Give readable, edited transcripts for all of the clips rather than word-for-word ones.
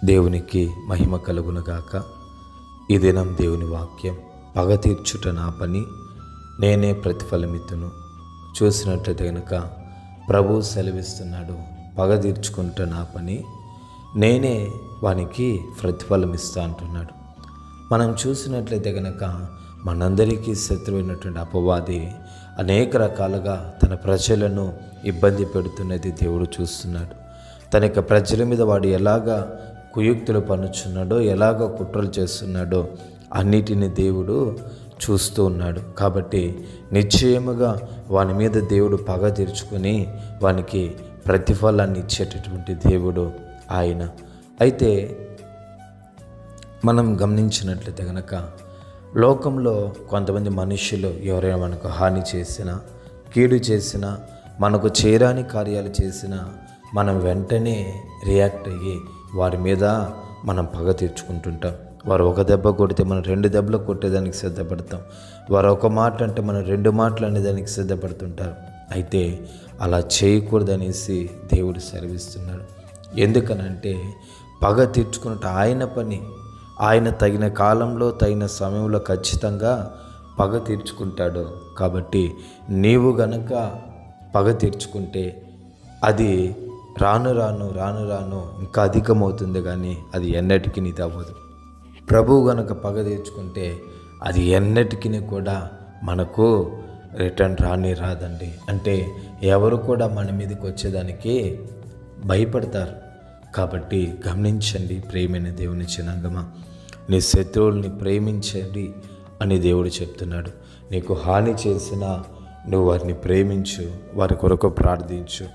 దేవునికి మహిమ కలుగునుగాక. ఈ దినం దేవుని వాక్యం, పగ తీర్చుట నా పని, నేనే ప్రతిఫలమిత్తును. చూసినట్లయితే కనుక ప్రభు సెలవిస్తున్నాడు, పగ తీర్చుకుంట నా పని, నేనే వానికి ప్రతిఫలం ఇస్తా అంటున్నాడు. మనం చూసినట్లయితే కనుక మనందరికీ శత్రువైనటువంటి అపవాది అనేక రకాలుగా తన ప్రజలను ఇబ్బంది పెడుతున్నది దేవుడు చూస్తున్నాడు. తన యొక్క ప్రజల మీద వాడు ఎలాగా కుయుక్తులు పన్నుచున్నాడో, ఎలాగ కుట్రలు చేస్తున్నాడో అన్నిటిని దేవుడు చూస్తూ ఉన్నాడు. కాబట్టి నిశ్చయముగా వాని మీద దేవుడు పగ తీర్చుకొని వానికి ప్రతిఫలాన్ని ఇచ్చేటటువంటి దేవుడు ఆయన. అయితే మనం గమనించినట్లయితే కనుక లోకంలో కొంతమంది మనుషులు ఎవరైనా మనకు హాని చేసినా, కీడు చేసినా, మనకు చేరాని కార్యాలు చేసినా మనం వెంటనే రియాక్ట్ అయ్యి వారి మీద మనం పగ తీర్చుకుంటుంటాం. వారు ఒక దెబ్బ కొడితే మనం 2 దెబ్బలు కొట్టేదానికి సిద్ధపడతాం. వారు ఒక మాట అంటే మనం 2 మాటలు అనేదానికి సిద్ధపడుతుంటారు. అయితే అలా చేయకూడదనేసి దేవుడు సెలవిస్తున్నాడు. ఎందుకనంటే పగ తీర్చుకున్నట్టు ఆయన పని. ఆయన తగిన కాలంలో, తగిన సమయంలో ఖచ్చితంగా పగ తీర్చుకుంటాడు. కాబట్టి నీవు గనక పగ తీర్చుకుంటే అది రాను రాను ఇంకా అధికమవుతుంది, కానీ అది ఎన్నటికీ నీది అవ్వదు. ప్రభువు గనక పగ తీర్చుకుంటే అది ఎన్నటికీ కూడా మనకు రిటర్న్ రాదండి. అంటే ఎవరు కూడా మన మీదకి వచ్చేదానికి భయపడతారు. కాబట్టి గమనించండి ప్రియమైన దేవుని జనాంగమా, నీ శత్రువుల్ని ప్రేమించండి అని దేవుడు చెప్తున్నాడు. నీకు హాని చేసినా నువ్వు వారిని ప్రేమించు, వారి కొరకు ప్రార్థించు.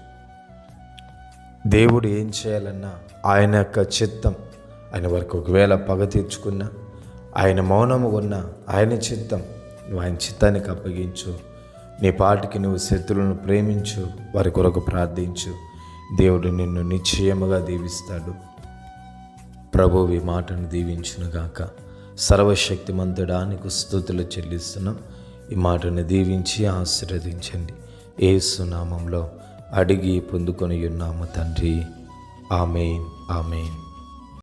దేవుడు ఏం చేయాలన్నా ఆయన యొక్క చిత్తం. ఆయన వారికి ఒకవేళ పగ తీర్చుకున్నా, ఆయన మౌనము ఉన్నా ఆయన చిత్తం. నువ్వు ఆయన చిత్తానికి అప్పగించు. నీ పాటికి నువ్వు శత్రువులను ప్రేమించు, వారి కొరకు ప్రార్థించు. దేవుడు నిన్ను నిశ్చయముగా దీవిస్తాడు. ప్రభువు ఈ మాటను దీవించునుగాక. సర్వశక్తిమంతుడానికి స్తుతులు చెల్లిస్తున్నాం. ఈ మాటను దీవించి ఆశీర్వదించండి. యేసు నామములో అడిగి పొందుకొని ఉన్నాము తండ్రి. ఆమేన్, ఆమేన్.